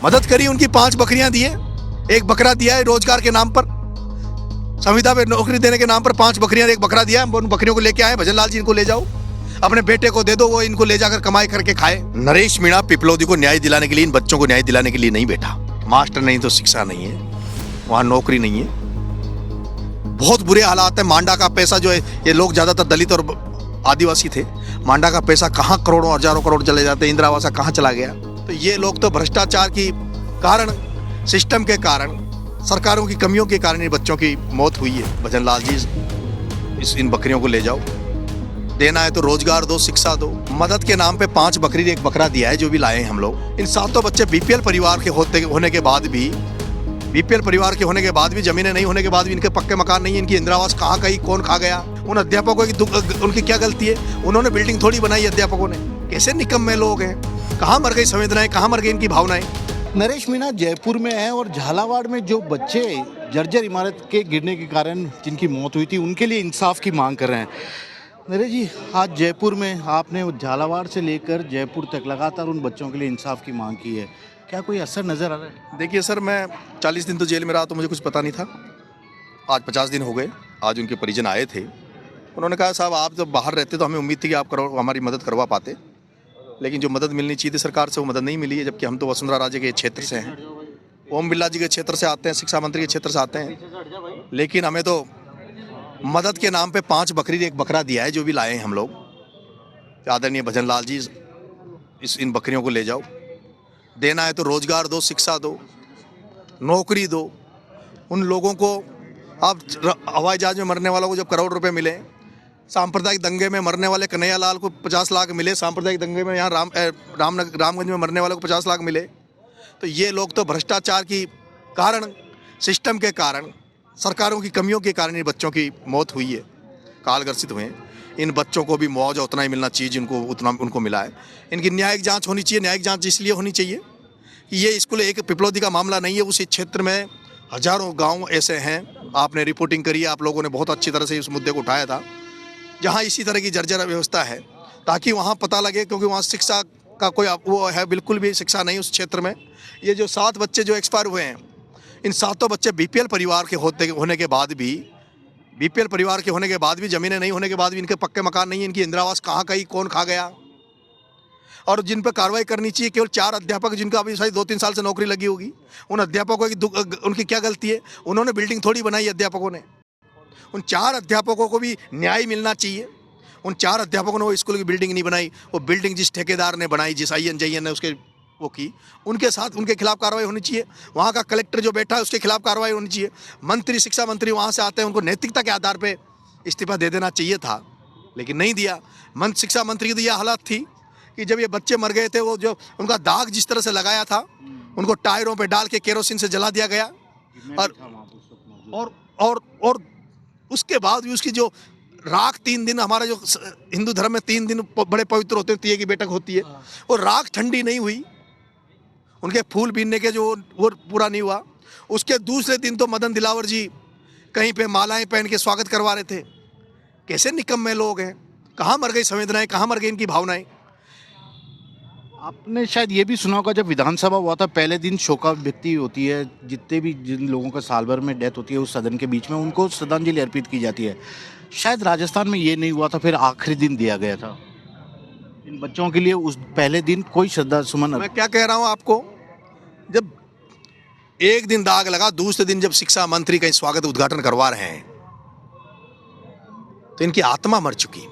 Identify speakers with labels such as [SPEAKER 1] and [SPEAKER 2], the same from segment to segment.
[SPEAKER 1] मदद करी, उनकी 5 बकरियां दिए, एक बकरा दिया है रोजगार के नाम पर, संविदा पे नौकरी देने के नाम पर 5 बकरियां, एक बकरा दिया है। उन बकरियों को लेके आए, भजन लाल जी इनको ले जाओ, अपने बेटे को दे दो, वो इनको ले जाकर कमाई करके खाए। नरेश मीणा पिपलौदी को न्याय दिलाने के लिए, इन बच्चों को न्याय दिलाने के लिए नहीं बैठा। मास्टर नहीं तो शिक्षा नहीं है, वहां नौकरी नहीं है, बहुत बुरे हालात है। मांडा का पैसा जो है, ये लोग ज्यादातर दलित और आदिवासी थे, मांडा का पैसा कहाँ करोड़ों हजारों करोड़ चले जाते, इंदिरा आवास कहाँ चला गया। तो ये लोग तो भ्रष्टाचार की कारण, सिस्टम के कारण, सरकारों की कमियों के कारण इन बच्चों की मौत हुई है। भजन लाल जी इन बकरियों को ले जाओ, देना है तो रोजगार दो, शिक्षा दो। मदद के नाम पे 5 बकरी एक बकरा दिया है जो भी लाए हैं हम लोग। इन 7 बच्चे बीपीएल परिवार के होने के बाद भी, बीपीएल परिवार के होने के बाद भी, जमीनें नहीं होने के बाद भी, इनके पक्के मकान नहीं है, इनकी इंदिरा आवास कहाँ गई, कौन खा गया। उन अध्यापकों की उनकी क्या गलती है? उन्होंने बिल्डिंग थोड़ी बनाई, अध्यापकों ने। कैसे निकम्मे लोग हैं, कहाँ मर गई संवेदनाएं, कहाँ मर गई इनकी भावनाएं।
[SPEAKER 2] नरेश मीणा जयपुर में है और झालावाड़ में जो बच्चे जर्जर इमारत के गिरने के कारण जिनकी मौत हुई थी, उनके लिए इंसाफ की मांग कर रहे हैं। नरेश जी, आज जयपुर में आपने झालावाड़ से लेकर जयपुर तक लगातार उन बच्चों के लिए इंसाफ की मांग की है, क्या कोई असर नज़र आ रहा है?
[SPEAKER 1] देखिए सर, मैं 40 दिन तो जेल में रहा, तो मुझे कुछ पता नहीं था। आज 50 दिन हो गए। आज उनके परिजन आए थे, उन्होंने कहा साहब आप जब बाहर रहते तो हमें उम्मीद थी कि आप हमारी मदद करवा पाते, लेकिन जो मदद मिलनी चाहिए थी सरकार से वो मदद नहीं मिली है। जबकि हम तो वसुंधरा राजे के क्षेत्र से हैं, ओम बिरला जी के क्षेत्र से आते हैं, शिक्षा मंत्री के क्षेत्र से आते हैं, लेकिन हमें तो मदद के नाम पे 5 बकरी एक बकरा दिया है जो भी लाए हैं हम लोग। आदरणीय भजन लाल जी इन बकरियों को ले जाओ, देना है तो रोजगार दो, शिक्षा दो, नौकरी दो। उन लोगों को, आप हवाई जहाज में मरने वालों को जब करोड़ रुपए मिले, सांप्रदायिक दंगे में मरने वाले कन्हैया लाल को 50 लाख मिले, सांप्रदायिक दंगे में यहाँ रामगंज में मरने वालों को 50 लाख मिले। तो ये लोग तो भ्रष्टाचार की कारण, सिस्टम के कारण, सरकारों की कमियों के कारण इन बच्चों की मौत हुई है, कालग्रसित हुए हैं। इन बच्चों को भी मुआवजा उतना ही मिलना चाहिए जिनको उतना उनको मिला है। इनकी न्यायिक जांच होनी चाहिए। न्यायिक जांच इसलिए होनी चाहिए कि ये स्कूल एक पिपलौदी का मामला नहीं है, उसी क्षेत्र में हजारों गांव ऐसे हैं। आपने रिपोर्टिंग करी है, आप लोगों ने बहुत अच्छी तरह से इस मुद्दे को उठाया था, जहाँ इसी तरह की जर्जर व्यवस्था है, ताकि वहाँ पता लगे, क्योंकि वहाँ शिक्षा का कोई वो है, बिल्कुल भी शिक्षा नहीं उस क्षेत्र में। ये जो 7 बच्चे जो एक्सपायर हुए हैं, इन 7 बच्चे बीपीएल परिवार के होने के बाद भी, बीपीएल परिवार के होने के बाद भी, जमीनें नहीं होने के बाद भी, इनके पक्के मकान नहीं है, इनकी इंदिरा आवास कहाँ गई, कौन खा गया। और जिन पर कार्रवाई करनी चाहिए, केवल 4 अध्यापक जिनका अभी शायद 2-3 साल से नौकरी लगी होगी, उन अध्यापकों की उनकी क्या गलती है? उन्होंने बिल्डिंग थोड़ी बनाई, अध्यापकों ने। उन 4 अध्यापकों को भी न्याय मिलना चाहिए। उन 4 अध्यापकों ने वो स्कूल की बिल्डिंग नहीं बनाई, वो बिल्डिंग जिस ठेकेदार ने बनाई, जिस INJN ने उसके वो की, उनके साथ उनके खिलाफ कार्रवाई होनी चाहिए। वहाँ का कलेक्टर जो बैठा है उसके खिलाफ कार्रवाई होनी चाहिए। मंत्री, शिक्षा मंत्री वहाँ से आते हैं, उनको नैतिकता के आधार पे इस्तीफा दे देना चाहिए था, लेकिन नहीं दिया। शिक्षा मंत्री की तो यह हालत थी कि जब ये बच्चे मर गए थे, वो जो उनका दाग जिस तरह से लगाया था, उनको टायरों पे डाल के केरोसिन से जला दिया गया। और उसके बाद भी उसकी जो राख 3 दिन, हमारा जो हिंदू धर्म में 3 दिन बड़े पवित्र होते हैं, तीये की बैठक होती है, वो राख ठंडी नहीं हुई, उनके फूल बीनने के जो वो पूरा नहीं हुआ। उसके दूसरे दिन तो मदन दिलावर जी कहीं पे मालाएं पहन के स्वागत करवा रहे थे। कैसे निकम्मे लोग हैं, कहाँ मर गई संवेदनाएं, कहाँ मर गई इनकी भावनाएं।
[SPEAKER 2] आपने शायद ये भी सुना होगा, जब विधानसभा हुआ था, पहले दिन शोकाव्यक्ति होती है, जिन लोगों का साल भर में डेथ होती है उस सदन के बीच में उनको श्रद्धांजलि अर्पित की जाती है। शायद राजस्थान में ये नहीं हुआ था, फिर आखिरी दिन दिया गया था इन बच्चों के लिए। उस पहले दिन कोई श्रद्धा सुमन।
[SPEAKER 1] मैं क्या कह रहा हूँ आपको, जब एक दिन दाग लगा, दूसरे दिन जब शिक्षा मंत्री कहीं स्वागत उद्घाटन करवा रहे हैं, तो इनकी आत्मा मर चुकी,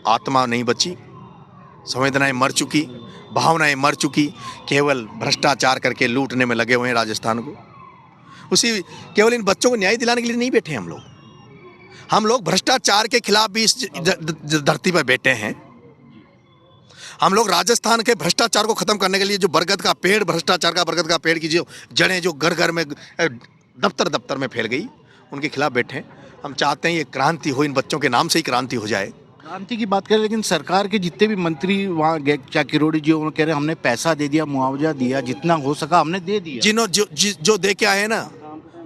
[SPEAKER 1] आत्मा नहीं बची, संवेदनाएं मर चुकी, भावनाएं मर चुकी। केवल भ्रष्टाचार करके लूटने में लगे हुए हैं राजस्थान को। उसी केवल इन बच्चों को न्याय दिलाने के लिए नहीं बैठे हम लोग भ्रष्टाचार के खिलाफ भी इस धरती पर बैठे हैं। हम लोग राजस्थान के भ्रष्टाचार को खत्म करने के लिए, जो बरगद का पेड़, भ्रष्टाचार का बरगद का पेड़ की जो जड़ें जो घर घर में, दफ्तर में फैल गई, उनके खिलाफ बैठे हैं। हम चाहते हैं ये क्रांति हो, इन बच्चों के नाम से ही क्रांति हो जाए।
[SPEAKER 2] क्रांति की बात करें, लेकिन सरकार के जितने भी मंत्री वहाँ गए, चाहे किरोड़ी जी, उन्होंने कह रहे हमने पैसा दे दिया, मुआवजा दिया, जितना हो सका हमने दे दिया।
[SPEAKER 1] जो दे के आए ना,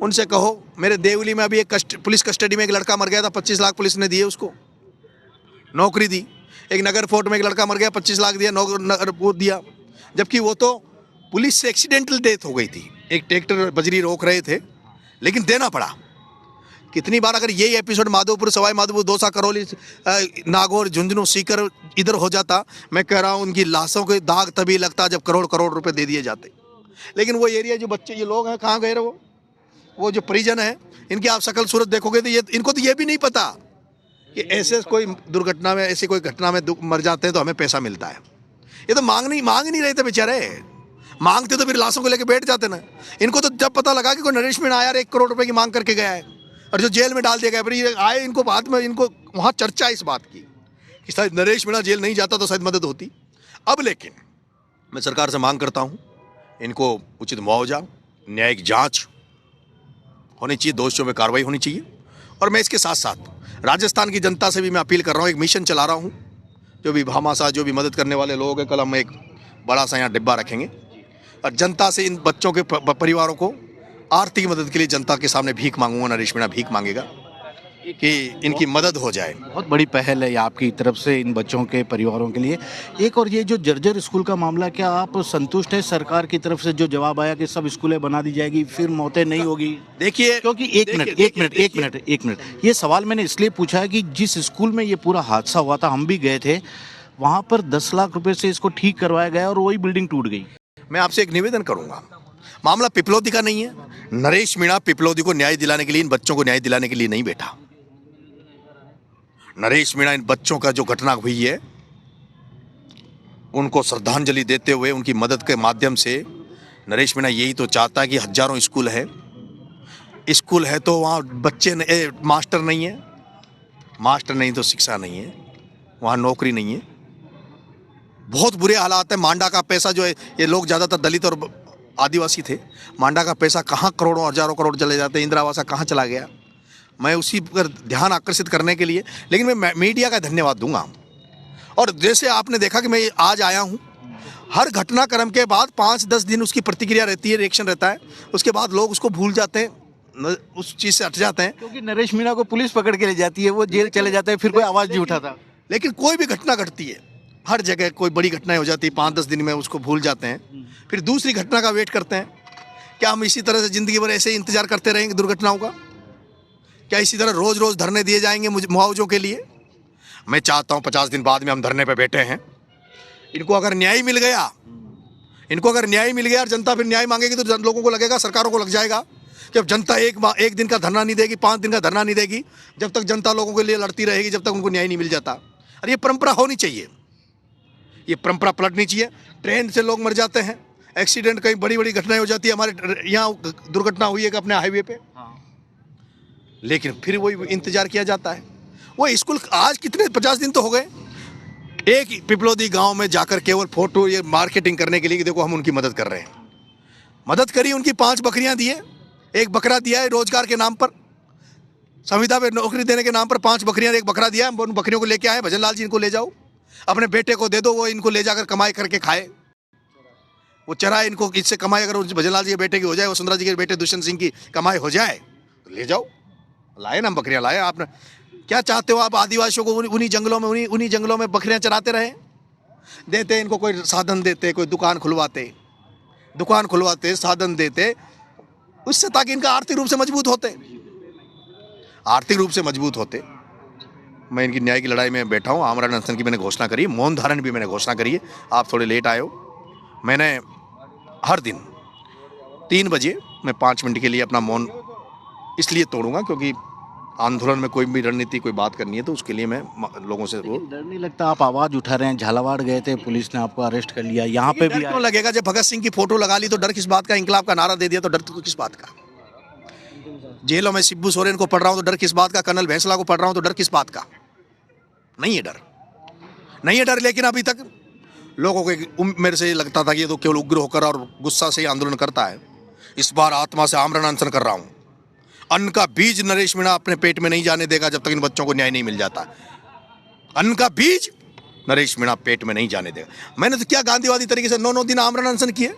[SPEAKER 1] उनसे कहो। मेरे देवली में अभी एक पुलिस कस्टडी में एक लड़का मर गया था, 25 लाख पुलिस ने दिए, उसको नौकरी दी। एक नगर फोर्ट में एक लड़का मर गया, 25 लाख दिया, वो दिया। जबकि वो तो पुलिस से एक्सीडेंटल डेथ हो गई थी, एक ट्रैक्टर बजरी रोक रहे थे लेकिन देना पड़ा। कितनी बार अगर यही एपिसोड माधोपुर, सवाई माधोपुर, दौसा, करौली, नागौर, झुंझुनू, सीकर इधर हो जाता, मैं कह रहा हूँ उनकी लाशों के दाग तभी लगता जब करोड़ करोड़ रुपए दे दिए जाते। लेकिन वो एरिया जो बच्चे ये लोग हैं कहाँ गए वो जो परिजन है, इनकी आप शकल सूरत देखोगे तो ये इनको तो ये भी नहीं पता कि ऐसे कोई दुर्घटना में, ऐसी कोई घटना में मर जाते हैं तो हमें पैसा मिलता है। ये तो मांग नहीं रहे थे बेचारे, मांगते तो फिर लाशों को लेके बैठ जाते ना। इनको तो जब पता लगा कि कोई नरेश मीणा आया 1 करोड़ रुपए की मांग करके गया है और जो जेल में डाल दिया गया, फिर ये आए, इनको बाद में इनको वहाँ चर्चा इस बात की कि शायद नरेश मीणा जेल नहीं जाता तो शायद मदद होती। अब लेकिन मैं सरकार से मांग करता हूँ, इनको उचित मुआवजा, न्यायिक जांच होनी चाहिए, दोषियों में कार्रवाई होनी चाहिए। और मैं इसके साथ साथ राजस्थान की जनता से भी मैं अपील कर रहा हूँ, एक मिशन चला रहा हूँ, जो भी भामाशाह, जो भी मदद करने वाले लोग हैं, कल हम एक बड़ा सा यहाँ डिब्बा रखेंगे और जनता से इन बच्चों के परिवारों को आर्थिक मदद के लिए जनता के सामने भीख मांगूंगा। नरेश मीणा भीख मांगेगा कि इनकी मदद हो जाए।
[SPEAKER 2] बहुत बड़ी पहल है आपकी तरफ से इन बच्चों के परिवारों के लिए। एक और ये जो जर्जर स्कूल का मामला, क्या आप संतुष्ट हैं सरकार की तरफ से जो जवाब आया कि सब स्कूलें बना दी जाएगी, फिर मौतें नहीं होगी?
[SPEAKER 1] देखिए,
[SPEAKER 2] क्योंकि एक मिनट ये सवाल मैंने इसलिए पूछा है कि जिस स्कूल में ये पूरा हादसा हुआ था, हम भी गए थे, वहाँ पर 10 लाख रुपए से इसको ठीक करवाया गया और वही बिल्डिंग टूट गई।
[SPEAKER 1] मैं आपसे एक निवेदन करूंगा, मामला पिपलौदी का नहीं है। नरेश मीणा पिपलौदी को न्याय दिलाने के लिए, इन बच्चों को न्याय दिलाने के लिए नहीं बैठा। नरेश मीणा इन बच्चों का जो घटना हुई है उनको श्रद्धांजलि देते हुए, उनकी मदद के माध्यम से नरेश मीणा यही तो चाहता है कि हजारों स्कूल है तो वहाँ बच्चे मास्टर नहीं है, मास्टर नहीं तो शिक्षा नहीं है, वहाँ नौकरी नहीं है। बहुत बुरे हालात है। मांडा का पैसा जो है, ये लोग ज़्यादातर दलित और आदिवासी थे, मांडा का पैसा कहाँ करोड़ों हजारों करोड़ चले जाते हैं, इंदिरा आवास कहाँ चला गया। मैं उसी पर ध्यान आकर्षित करने के लिए, लेकिन मैं मीडिया का धन्यवाद दूंगा। और जैसे आपने देखा कि मैं आज आया हूं, हर घटनाक्रम के बाद 5-10 दिन उसकी प्रतिक्रिया रहती है, रिएक्शन रहता है, उसके बाद लोग उसको भूल जाते हैं, उस चीज़ से हट जाते हैं।
[SPEAKER 2] क्योंकि नरेश मीणा को पुलिस पकड़ के ले जाती है, वो जेल चले जाते हैं, फिर कोई आवाज़ नहीं उठाता।
[SPEAKER 1] लेकिन कोई भी घटना घटती है, हर जगह कोई बड़ी घटनाएं हो जाती है, 5-10 दिन में उसको भूल जाते हैं, फिर दूसरी घटना का वेट करते हैं। क्या हम इसी तरह से ज़िंदगी भर ऐसे ही इंतजार करते रहेंगे दुर्घटनाओं का? क्या इसी तरह रोज़ रोज़ धरने दिए जाएंगे मुआवजों के लिए? मैं चाहता हूँ 50 दिन बाद में हम धरने पे बैठे हैं, इनको अगर न्याय मिल गया, और जनता फिर न्याय मांगेगी तो लोगों को लगेगा, सरकारों को लग जाएगा कि अब जनता एक दिन का धरना नहीं देगी, 5 दिन का धरना नहीं देगी, जब तक जनता लोगों के लिए लड़ती रहेगी, जब तक उनको न्याय नहीं मिल जाता। और ये परंपरा होनी चाहिए, ये परंपरा पलटनी चाहिए। ट्रेन से लोग मर जाते हैं, एक्सीडेंट, कहीं बड़ी बड़ी घटनाएं हो जाती है। हमारे यहाँ दुर्घटना हुई है अपने हाईवे पे, लेकिन फिर वही इंतजार किया जाता है। वो स्कूल आज कितने 50 दिन तो हो गए, एक पिपलौदी गांव में जाकर केवल फोटो, ये मार्केटिंग करने के लिए कि देखो हम उनकी मदद कर रहे हैं। मदद करी, उनकी 5 बकरियां दिए, 1 बकरा दिया है रोजगार के नाम पर, संविदा पे नौकरी देने के नाम पर 5 बकरियां, 1 बकरा दिया है। उन बकरियों को लेके आए, भजन लाल जी इनको ले जाओ, अपने बेटे को दे दो, वो इनको ले जाकर कमाई करके खाए, वो चराए, इनको इससे कमाई अगर भजन लाल जी के बेटे की हो जाए, वसुंधरा जी के बेटे दुष्यंत सिंह की कमाई हो जाए तो ले जाओ। लाए ना बकरियां, लाए। आपने क्या चाहते हो आप? आदिवासियों को उन्हीं जंगलों में बकरियां चराते रहे? देते इनको कोई साधन देते, कोई दुकान खुलवाते, साधन देते, उससे ताकि इनका आर्थिक रूप से मजबूत होते। मैं इनकी न्याय की लड़ाई में बैठा हूँ। आमरण अनशन की मैंने घोषणा करी, मौन धारण भी मैंने घोषणा करी है। आप थोड़े लेट आए हो। मैंने हर दिन 3 बजे मैं 5 मिनट के लिए अपना मौन इसलिए तोड़ूंगा क्योंकि आंदोलन में कोई भी रणनीति, कोई बात करनी है तो उसके लिए मैं लोगों से वो।
[SPEAKER 2] डर नहीं लगता? आप आवाज़ उठा रहे हैं, झालावाड़ गए थे, पुलिस ने आपको अरेस्ट कर लिया, यहाँ पे भी
[SPEAKER 1] क्यों लगेगा? जब भगत सिंह की फोटो लगा ली तो डर किस बात का? इंकलाब का नारा दे दिया तो डर तो किस बात का? जेलों में शिबू सोरेन को पढ़ रहा हूँ तो डर किस बात का? कर्नल भैंसला को पढ़ रहा हूँ तो डर किस बात का? नहीं है डर। लेकिन अभी तक लोगों को मेरे से लगता था कि ये तो केवल उग्र होकर और गुस्सा से ही आंदोलन करता है। इस बार आत्मा से आमरण अनशन कर रहा हूँ। अन्न का बीज नरेश मीणा अपने पेट में नहीं जाने देगा जब तक इन बच्चों को न्याय नहीं मिल जाता। अन्न का बीज नरेश मीणा पेट में नहीं जाने देगा। मैंने तो क्या गांधीवादी तरीके से 9-9 दिन आमरण अनशन किए।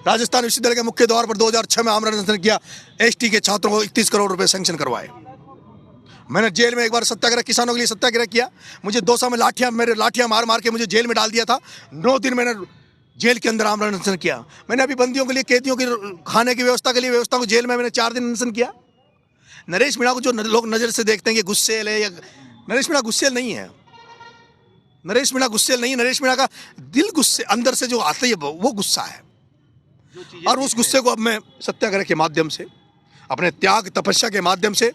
[SPEAKER 1] राजस्थान विश्वविद्यालय के मुख्य द्वार पर 2006 में आमरण अनशन किया। एसटी के छात्रों को 31 करोड़ रुपए सैंक्शन करवाए। मैंने जेल में एक बार सत्याग्रह, किसानों के लिए सत्याग्रह किया। मुझे 200 में लाठियां मार मार के मुझे जेल में डाल दिया था। 9 दिन मैंने जेल के अंदर आमरण अनशन किया। मैंने अभी बंदियों के लिए, कैदियों की खाने की व्यवस्था के लिए व्यवस्था को जेल में मैंने 4 दिन अनशन किया। नरेश मीणा को जो लोग नज़र से देखते हैं कि गुस्सेल है, या नरेश मीणा गुस्सेल नहीं है। नरेश मीणा गुस्सेल नहीं है। नरेश मीणा का दिल गुस्से अंदर से जो आता है वो गुस्सा है, और उस गुस्से को अब मैं सत्याग्रह के माध्यम से, अपने त्याग तपस्या के माध्यम से,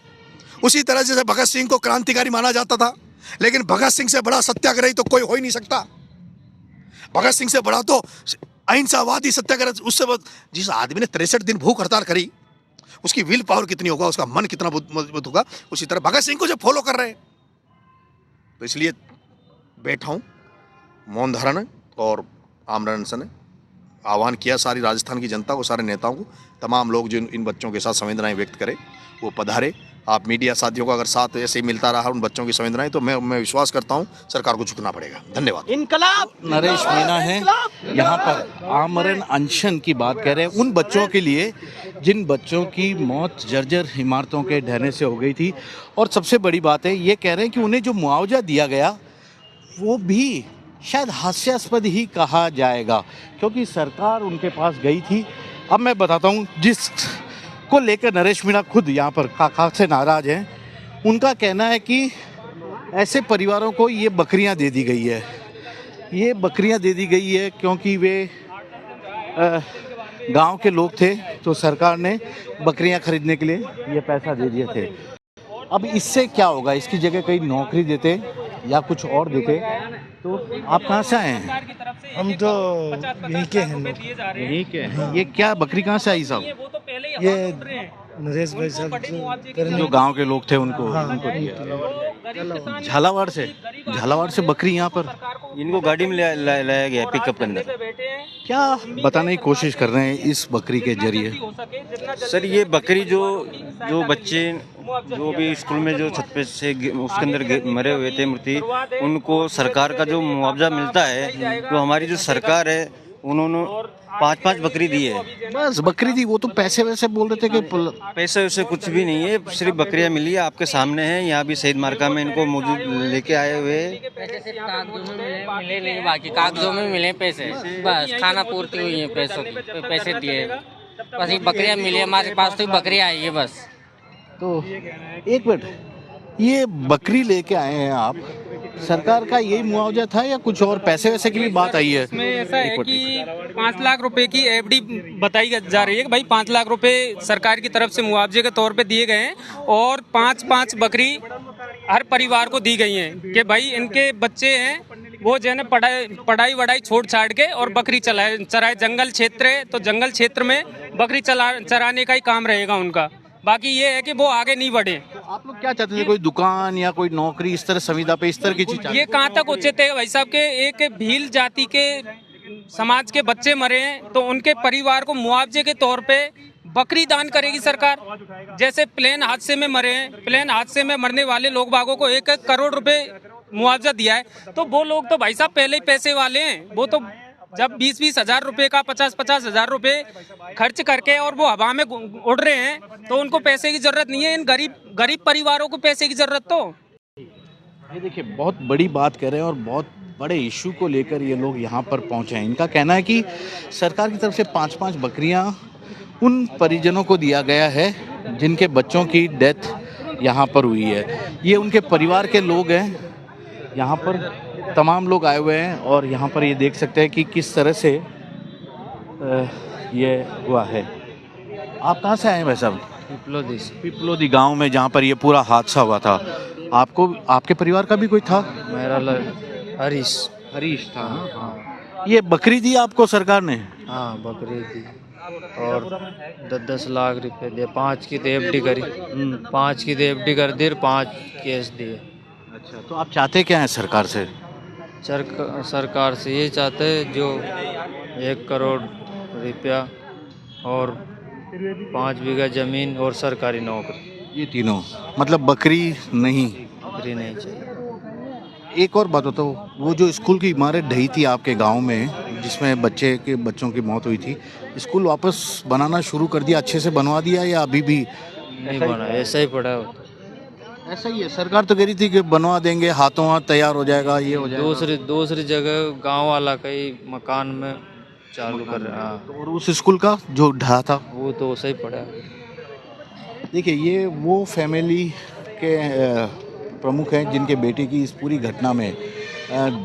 [SPEAKER 1] उसी तरह जैसे भगत सिंह को क्रांतिकारी माना जाता था, लेकिन भगत सिंह से बड़ा सत्याग्रही तो कोई हो ही नहीं सकता। भगत सिंह से बड़ा तो अहिंसावादी सत्याग्रह। उससे जिस आदमी ने 63 दिन भूख हड़ताल करी, उसकी विल पावर कितनी होगा, उसका मन कितना मजबूत होगा। उसी तरह भगत सिंह को जो फॉलो कर रहे हैं, तो इसलिए बैठा हूँ मौन धारण और आमरण अनशन। आह्वान किया सारी राजस्थान की जनता को, सारे नेताओं को, तमाम लोग जो इन बच्चों के साथ संवेदनाएं व्यक्त करें वो पधारे। आप मीडिया साथियों का अगर साथ ऐसे ही मिलता रहा उन बच्चों की संवेदनाएं, तो मैं विश्वास करता हूं सरकार को झुकना पड़ेगा। धन्यवाद।
[SPEAKER 2] इनकलाब नरेश मीणा है, यहाँ पर आमरण अनशन की बात कह रहे हैं उन बच्चों के लिए जिन बच्चों की मौत जर्जर इमारतों के ढहने से हो गई थी। और सबसे बड़ी बात है, ये कह रहे हैं कि उन्हें जो मुआवजा दिया गया वो भी शायद हास्यास्पद ही कहा जाएगा, क्योंकि सरकार उनके पास गई थी। अब मैं बताता हूँ जिस को लेकर नरेश मीणा खुद यहाँ पर काका से नाराज हैं। उनका कहना है कि ऐसे परिवारों को ये बकरियाँ दे दी गई है। ये बकरियाँ दे दी गई है क्योंकि वे गांव के लोग थे, तो सरकार ने बकरियाँ खरीदने के लिए ये पैसा दे दिए थे। अब इससे क्या होगा, इसकी जगह कहीं नौकरी देते या कुछ और देते। तो आप कहाँ से आए हैं?
[SPEAKER 3] हम तो यहीं के हैं लोग।
[SPEAKER 2] यहीं के हैं। ये क्या बकरी कहाँ से आई साहब?
[SPEAKER 3] ये नरेश भाई साहब
[SPEAKER 2] जो गांव के लोग थे उनको झालावाड़ से बकरी यहाँ पर
[SPEAKER 4] इनको गाड़ी में लाया गया पिकअप के अंदर।
[SPEAKER 2] क्या बताने की कोशिश कर रहे हैं इस बकरी के जरिए?
[SPEAKER 4] सर ये बकरी जो बच्चे जो भी स्कूल में जो छत पे से उसके अंदर मरे हुए थे मृत्यु, उनको सरकार का जो मुआवजा मिलता है, तो हमारी जो सरकार है उन्होंने 5-5 बकरी दी है।
[SPEAKER 2] बस बकरी दी, वो तो पैसे वैसे बोल रहे थे कि
[SPEAKER 4] पैसे वैसे कुछ भी नहीं है, सिर्फ बकरियां मिली है। आपके सामने है, यहाँ भी शहीद मार्का में इनको मौजूद लेके आए हुए।
[SPEAKER 5] पैसे सिर्फ कागजों में मिले नहीं, बाकी कागजों में मिले पैसे, बस खाना पूर्ति हुई है, पैसे दिए, बस ये बकरियां मिली हमारे पास, तो बकरियां आई है बस।
[SPEAKER 2] तो एक मिनट, ये बकरी लेके आए हैं आप, सरकार का यही मुआवजा था या कुछ और पैसे वैसे की भी बात आई है?
[SPEAKER 6] इसमें ऐसा है कि 5 लाख रुपए की एफडी बताई जा रही है कि भाई 5 लाख रुपए सरकार की तरफ से मुआवजे के तौर पे दिए गए हैं, और 5-5 बकरी हर परिवार को दी गई हैं कि भाई इनके बच्चे हैं वो जो है ना पढ़ाई वढ़ाई छोड़ छाड़ के और बकरी चराए। जंगल क्षेत्र है तो जंगल क्षेत्र में बकरी चराने का ही काम रहेगा उनका, बाकी ये है कि वो आगे नहीं बढ़े।
[SPEAKER 2] आप लोग क्या चाहते हैं, कोई दुकान या कोई नौकरी इस तरह संविदा पे इस तरह की चीज?
[SPEAKER 6] ये कहाँ तक उचित है भाई साहब के एक भील जाति के समाज के बच्चे मरे हैं तो उनके परिवार को मुआवजे के तौर पे बकरी दान करेगी सरकार। जैसे प्लेन हादसे में मरे हैं, प्लेन हादसे में मरने वाले लोग बागों को 1-1 करोड़ रुपए मुआवजा दिया है, तो वो लोग तो भाई साहब पहले ही पैसे वाले हैं। वो तो जब 20-20 हजार रुपए का 50-50 हजार रुपए खर्च करके और वो हवा में उड़ रहे हैं, तो उनको पैसे की जरूरत नहीं है। इन गरीब परिवारों को पैसे की जरूरत तो।
[SPEAKER 2] ये देखिए, बहुत बड़ी बात कह रहे हैं और बहुत बड़े इशू को लेकर ये लोग यहाँ पर पहुँचे हैं। इनका कहना है कि सरकार की तरफ से 5-5 बकरियाँ उन परिजनों को दिया गया है जिनके बच्चों की डेथ यहाँ पर हुई है। ये उनके परिवार के लोग हैं, यहाँ पर तमाम लोग आए हुए हैं और यहाँ पर ये देख सकते हैं कि किस तरह से ये हुआ है। आप कहाँ से आए हैं भाई साहब? पिपलोदी गांव में, जहाँ पर ये पूरा हादसा हुआ था। आपको, आपके परिवार का भी कोई था?
[SPEAKER 3] मेरा हरीश
[SPEAKER 2] था। हाँ। ये बकरी दी आपको सरकार ने?
[SPEAKER 3] हाँ बकरी दी और 10-10 लाख रुपए दिए। 5 की एफडी करी, 5 की एफडी कर दी, 5 केस दिए।
[SPEAKER 2] अच्छा, तो आप चाहते क्या हैं सरकार से?
[SPEAKER 3] सरकार से ये चाहते हैं जो 1 करोड़ रुपया और 5 बीघा जमीन और सरकारी नौकरी, ये
[SPEAKER 2] तीनों, मतलब बकरी नहीं
[SPEAKER 3] चाहिए।
[SPEAKER 2] एक और बात बताओ, वो जो स्कूल की इमारत ढही थी आपके गांव में जिसमें बच्चों की मौत हुई थी, स्कूल वापस बनाना शुरू कर दिया, अच्छे से बनवा दिया या अभी भी
[SPEAKER 3] नहीं बना? ऐसा ही पड़ा है।
[SPEAKER 2] ऐसा ही है, सरकार तो कह रही थी कि बनवा देंगे, हाथों हाथ तैयार हो जाएगा, ये हो जाएगा।
[SPEAKER 3] दूसरी जगह गांव वाला कई मकान में चालू कर रहे हैं। हाँ,
[SPEAKER 2] और उस स्कूल का जो ढहा था,
[SPEAKER 3] वो तो सही पड़ा है।
[SPEAKER 2] देखिए ये वो फैमिली के प्रमुख हैं जिनके बेटे की इस पूरी घटना में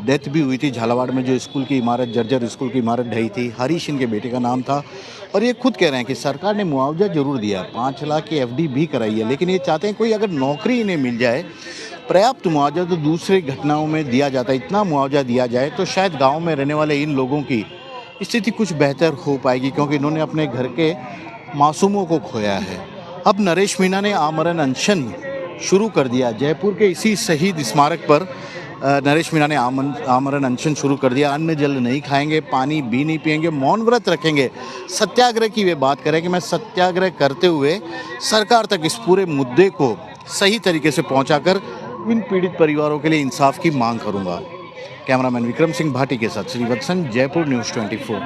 [SPEAKER 2] डेथ भी हुई थी। झालावाड़ में जो स्कूल की इमारत, जर्जर स्कूल की इमारत ढही थी, हरीश इनके बेटे का नाम था। और ये खुद कह रहे हैं कि सरकार ने मुआवजा जरूर दिया, 5 लाख की एफडी भी कराई है, लेकिन ये चाहते हैं कोई अगर नौकरी इन्हें मिल जाए, पर्याप्त मुआवजा तो दूसरी घटनाओं में दिया जाता है, इतना मुआवजा दिया जाए तो शायद गाँव में रहने वाले इन लोगों की स्थिति कुछ बेहतर हो पाएगी, क्योंकि इन्होंने अपने घर के मासूमों को खोया है। अब नरेश मीणा ने आमरण अनशन शुरू कर दिया। जयपुर के इसी शहीद स्मारक पर नरेश मीणा ने आमरण अनशन शुरू कर दिया। अन्न जल नहीं खाएंगे, पानी भी नहीं पिएंगे, मौन व्रत रखेंगे, सत्याग्रह की वे बात करें कि मैं सत्याग्रह करते हुए सरकार तक इस पूरे मुद्दे को सही तरीके से पहुंचाकर इन पीड़ित परिवारों के लिए इंसाफ की मांग करूंगा। कैमरामैन विक्रम सिंह भाटी के साथ श्रीवत्सन, जयपुर न्यूज़ 24।